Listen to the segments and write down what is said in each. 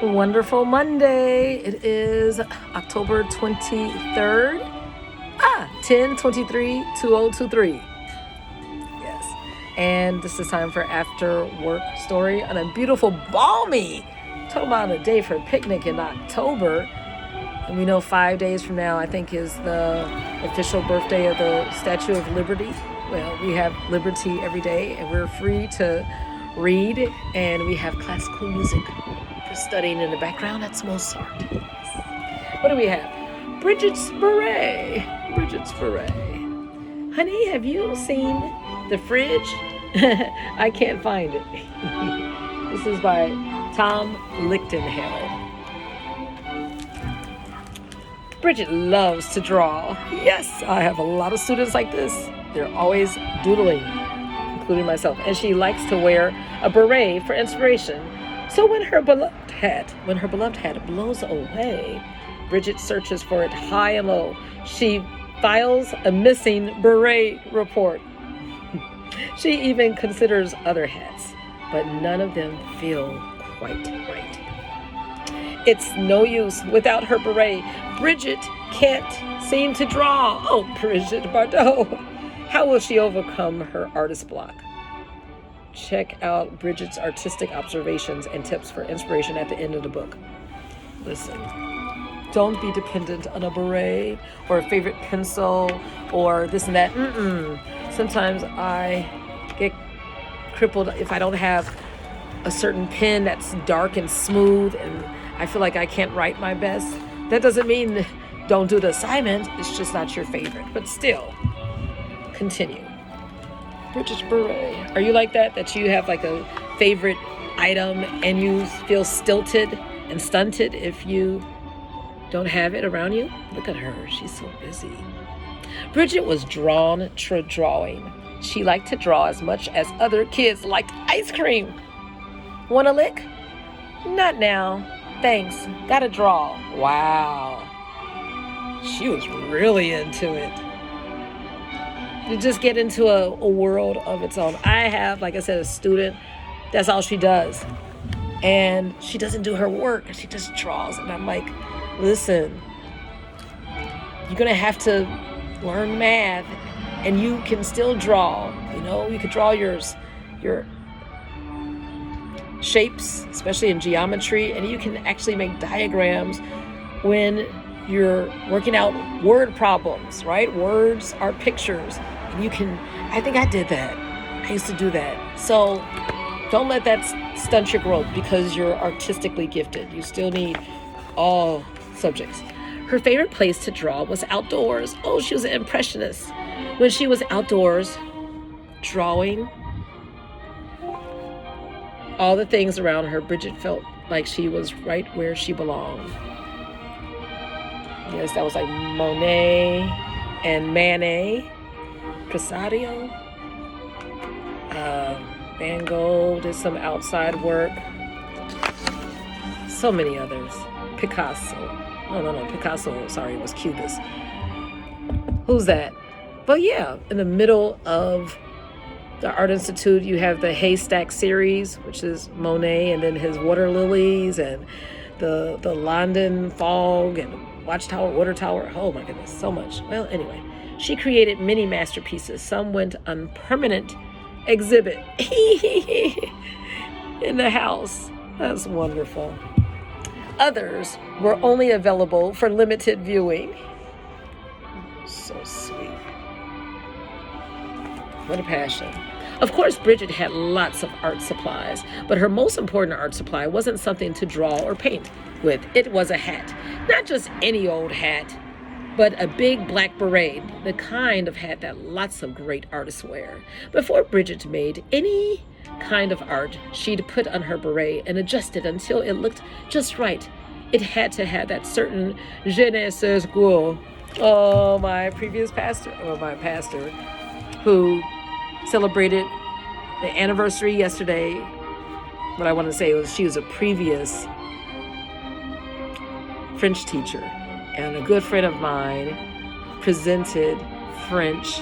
Wonderful Monday. It is October 23rd. 10/23/2023. Yes. And this is time for After Work Story on a beautiful, balmy, talking about a day for a picnic in October. And we know 5 days from now, I think, is the official birthday of the Statue of Liberty. Well, we have liberty every day, and we're free to read, and we have classical music for studying in the background. That's Mozart. What do we have? Bridget's Beret. Bridget's Beret. Honey, have you seen the fridge? I can't find it. This is by Tom Lichtenheld. Bridget loves to draw. Yes, I have a lot of students like this. They're always doodling, including myself. And she likes to wear a beret for inspiration. So when her beloved hat blows away, Bridget searches for it high and low. She files a missing beret report. She even considers other hats, but none of them feel quite right. It's no use. Without her beret, Bridget can't seem to draw. Oh, Bridget Bardot. How will she overcome her artist block? Check out Bridget's artistic observations and tips for inspiration at the end of the book. Listen, don't be dependent on a beret or a favorite pencil or this and that. Sometimes I get crippled if I don't have a certain pen that's dark and smooth and I feel like I can't write my best. That doesn't mean don't do the assignment. It's just not your favorite. But still, continue. Bridget's Beret. Are you like that? That you have like a favorite item and you feel stilted and stunted if you don't have it around you? Look at her. She's so busy. Bridget was drawn to drawing. She liked to draw as much as other kids liked ice cream. Want a lick? Not now. Thanks. Gotta draw. Wow. She was really into it. You just get into a world of its own. I have, like I said, a student. That's all she does. And she doesn't do her work. She just draws. And I'm like, listen, you're going to have to learn math. And you can still draw. You know, you could draw your shapes, especially in geometry, and you can actually make diagrams when you're working out word problems, right? Words are pictures. And you can, I think I did that. I used to do that. So don't let that stunt your growth because you're artistically gifted. You still need all subjects. Her favorite place to draw was outdoors. Oh, she was an impressionist. When she was outdoors drawing, all the things around her, Bridget felt like she was right where she belonged. Yes, that was like Monet and Manet, Picasso, Van Gogh did some outside work. So many others. Picasso. No, Picasso, sorry, was Cubist. Who's that? But yeah, in the middle of the Art Institute, you have the Haystack series, which is Monet, and then his water lilies and the London fog and Watchtower, Water Tower. Oh my goodness, so much. Well, anyway, she created many masterpieces. Some went on permanent exhibit in the house. That's wonderful. Others were only available for limited viewing. So sweet. What a passion. Of course, Bridget had lots of art supplies, but her most important art supply wasn't something to draw or paint with. It was a hat. Not just any old hat, but a big black beret, the kind of hat that lots of great artists wear. Before Bridget made any kind of art, she'd put on her beret and adjust it until it looked just right. It had to have that certain je ne sais quoi. Oh, my pastor, who celebrated the anniversary yesterday. What I want to say was she was a previous French teacher, and a good friend of mine presented French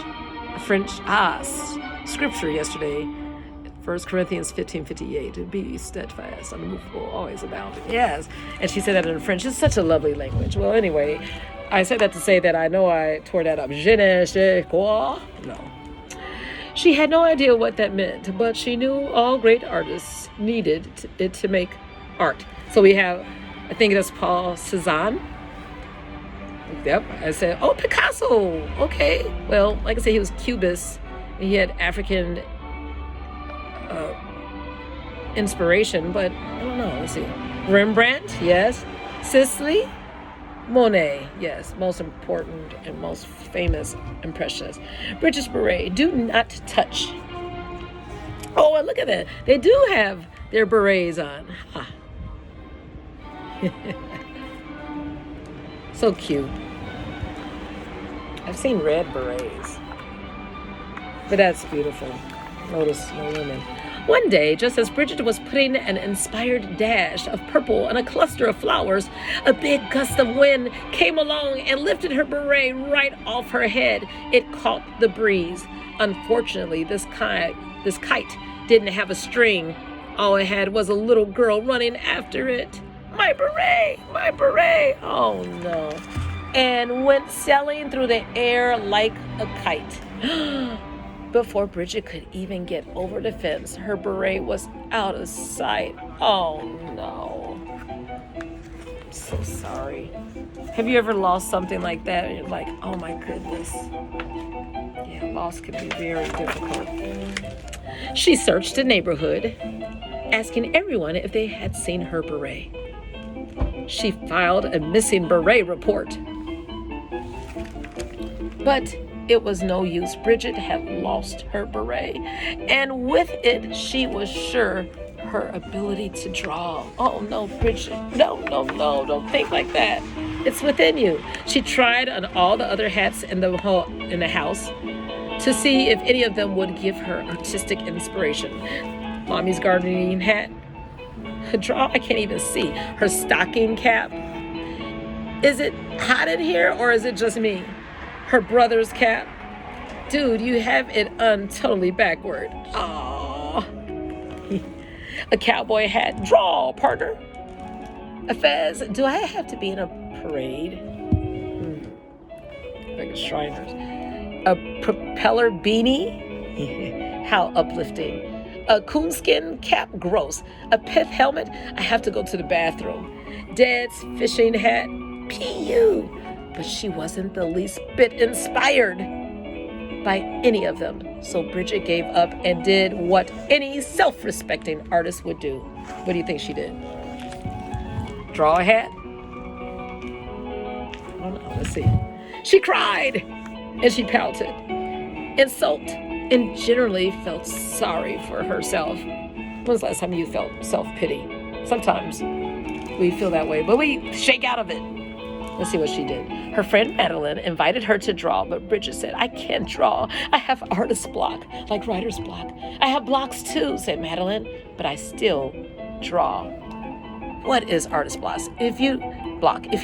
scripture yesterday 1 Corinthians 15:58, to be steadfast, unmovable, always abounding. Yes. And she said that in French. It's such a lovely language. Well, anyway, I said that to say that I know I tore that up. Je ne sais quoi? No. She had no idea what that meant, but she knew all great artists needed it to make art. So we have, I think it's Paul Cézanne. Yep. I said, oh, Picasso. Okay. Well, like I said, he was Cubist. He had African inspiration, but I don't know. Let's see. Rembrandt, yes. Sicily. Monet, yes. Most important and most famous impressionist. British Beret, do not touch. Oh, and look at that. They do have their berets on. Ah. So cute. I've seen red berets, but that's beautiful. Notice no women. One day, just as Bridget was putting an inspired dash of purple on a cluster of flowers, a big gust of wind came along and lifted her beret right off her head. It caught the breeze. Unfortunately, this kite didn't have a string. All it had was a little girl running after it. My beret! My beret! Oh no. And went sailing through the air like a kite. Before Bridget could even get over the fence, her beret was out of sight. Oh no. I'm so sorry. Have you ever lost something like that and you're like, oh my goodness. Yeah, loss can be very difficult. She searched the neighborhood, asking everyone if they had seen her beret. She filed a missing beret report. But it was no use. Bridget had lost her beret, and with it, she was sure her ability to draw. Oh no, Bridget, no, don't think like that. It's within you. She tried on all the other hats in the house to see if any of them would give her artistic inspiration. Mommy's gardening hat, her draw, I can't even see. Her stocking cap. Is it hot in here or is it just me? Her brother's cap. Dude, you have it totally backward. Aww. A cowboy hat. Draw, partner. A fez. Do I have to be in a parade? Like a Shriners. A propeller beanie? How uplifting. A coonskin cap. Gross. A pith helmet. I have to go to the bathroom. Dad's fishing hat. P.U. But she wasn't the least bit inspired by any of them. So Bridget gave up and did what any self-respecting artist would do. What do you think she did? Draw a hat? I don't know. Let's see. She cried and she pouted and sulked and generally felt sorry for herself. When was the last time you felt self-pity? Sometimes we feel that way, but we shake out of it. Let's see what she did. Her friend Madeline invited her to draw, but Bridget said, I can't draw. I have artist block, like writer's block. I have blocks too, said Madeline, but I still draw. What is artist blocks? If you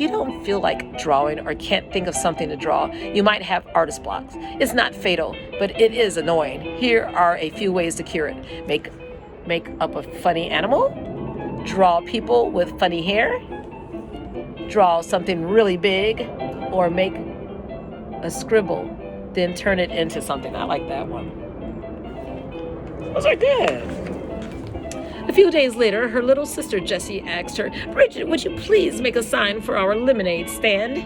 don't feel like drawing or can't think of something to draw, you might have artist blocks. It's not fatal, but it is annoying. Here are a few ways to cure it. Make up a funny animal. Draw people with funny hair. Draw something really big, or make a scribble, then turn it into something. I like that one. Those are good. A few days later, her little sister Jessie asked her, Bridget, would you please make a sign for our lemonade stand?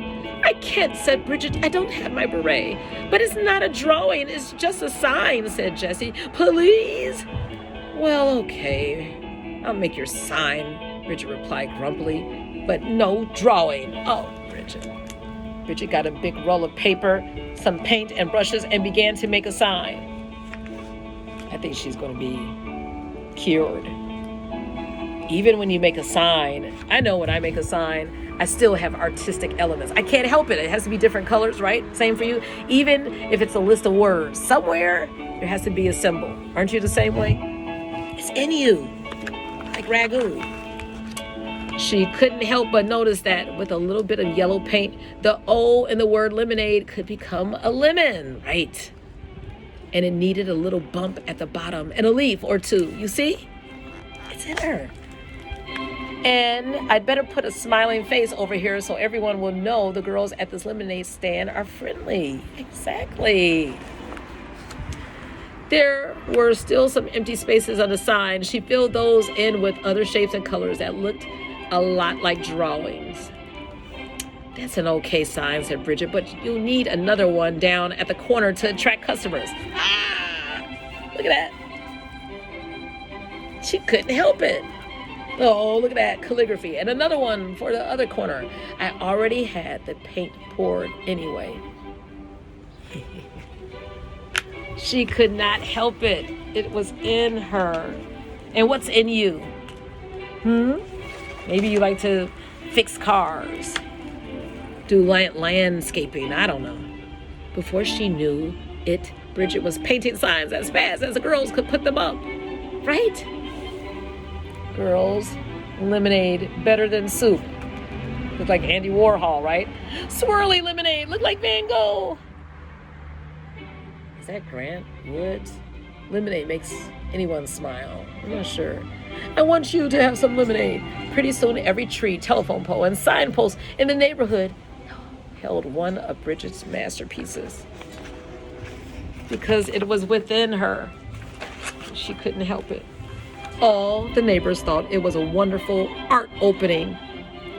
I can't, said Bridget. I don't have my beret. But it's not a drawing, it's just a sign, said Jessie. Please? Well, okay. I'll make your sign, Bridget replied grumpily. But no drawing. Oh, Bridget. Bridget got a big roll of paper, some paint and brushes, and began to make a sign. I think she's going to be cured. Even when you make a sign, I know when I make a sign, I still have artistic elements. I can't help it. It has to be different colors, right? Same for you. Even if it's a list of words, somewhere there has to be a symbol. Aren't you the same way? It's in you, like ragu. She couldn't help but notice that with a little bit of yellow paint, the O in the word lemonade could become a lemon, right? and it needed a little bump at the bottom and a leaf or two. You see? It's in her. And I'd better put a smiling face over here so everyone will know the girls at this lemonade stand are friendly. Exactly. There were still some empty spaces on the sign. She filled those in with other shapes and colors that looked a lot like drawings. That's an okay sign, said Bridget, but you'll need another one down at the corner to attract customers. Look at that. She couldn't help it. Oh, look at that calligraphy. And another one for the other corner. I already had the paint poured anyway. She could not help it. It was in her. And what's in you? Maybe you like to fix cars, do landscaping, I don't know. Before she knew it, Bridget was painting signs as fast as the girls could put them up. Right? Girls, lemonade better than soup. Look like Andy Warhol, right? Swirly lemonade, look like Van Gogh. Is that Grant Woods? Lemonade makes anyone smile. I'm not sure. I want you to have some lemonade. Pretty soon, every tree, telephone pole, and signpost in the neighborhood held one of Bridget's masterpieces. Because it was within her. She couldn't help it. All the neighbors thought it was a wonderful art opening,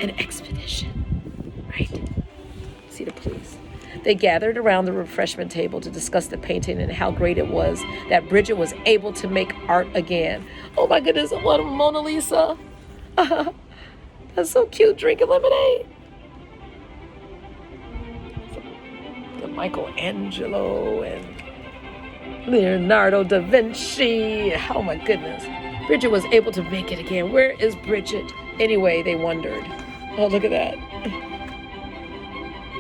an expedition. Right? See the please. They gathered around the refreshment table to discuss the painting and how great it was that Bridget was able to make art again. Oh my goodness, what a Mona Lisa. That's so cute, drinking lemonade. The Michelangelo and Leonardo da Vinci. Oh my goodness. Bridget was able to make it again. Where is Bridget? Anyway, they wondered. Oh, look at that.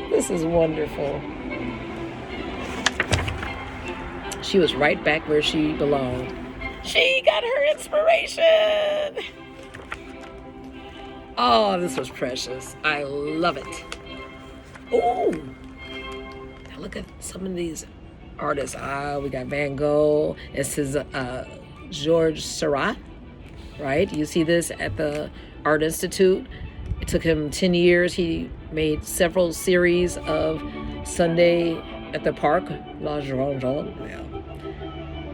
This is wonderful. She was right back where she belonged. She got her inspiration. Oh, this was precious. I love it. Oh, now look at some of these artists. We got Van Gogh. This is Georges Seurat, right? You see this at the Art Institute. It took him 10 years. He made several series of Sunday at the Park, La Jorangeon. Yeah.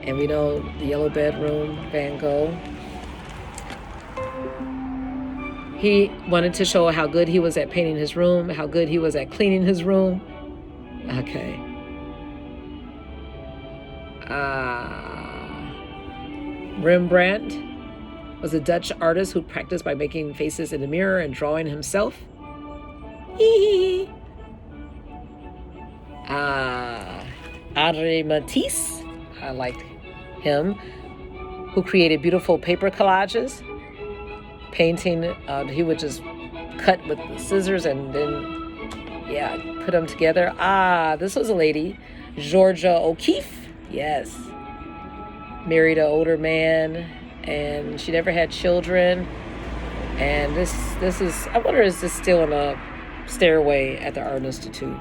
And we know the Yellow Bedroom, Van Gogh. He wanted to show how good he was at painting his room, how good he was at cleaning his room. Okay. Rembrandt was a Dutch artist who practiced by making faces in the mirror and drawing himself. André Matisse, I liked him, who created beautiful paper collages. Painting, he would just cut with the scissors and then, put them together. This was a lady, Georgia O'Keeffe. Yes. Married an older man, and she never had children. And this is, I wonder, is this still in a stairway at the Art Institute?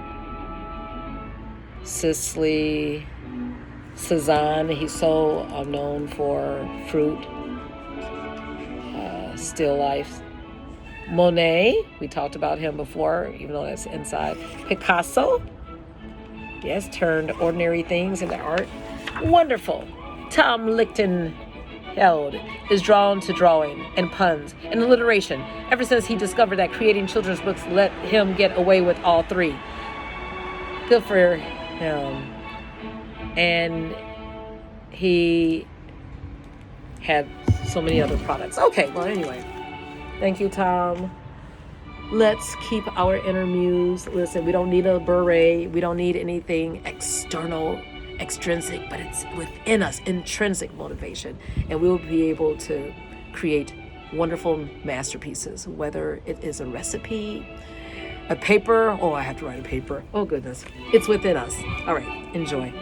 Cicely Cezanne, he's so known for fruit. Still life. Monet, we talked about him before, even though that's inside. Picasso, yes, turned ordinary things into art. Wonderful. Tom Lichtenheld is drawn to drawing and puns and alliteration ever since he discovered that creating children's books let him get away with all three. Good for him. And he had so many other products. Okay, well, anyway. Thank you, Tom. Let's keep our inner muse. Listen, we don't need a beret. We don't need anything external, extrinsic, but it's within us, intrinsic motivation. And we'll be able to create wonderful masterpieces, whether it is a recipe, a paper. Oh, I have to write a paper. Oh, goodness. It's within us. All right, enjoy.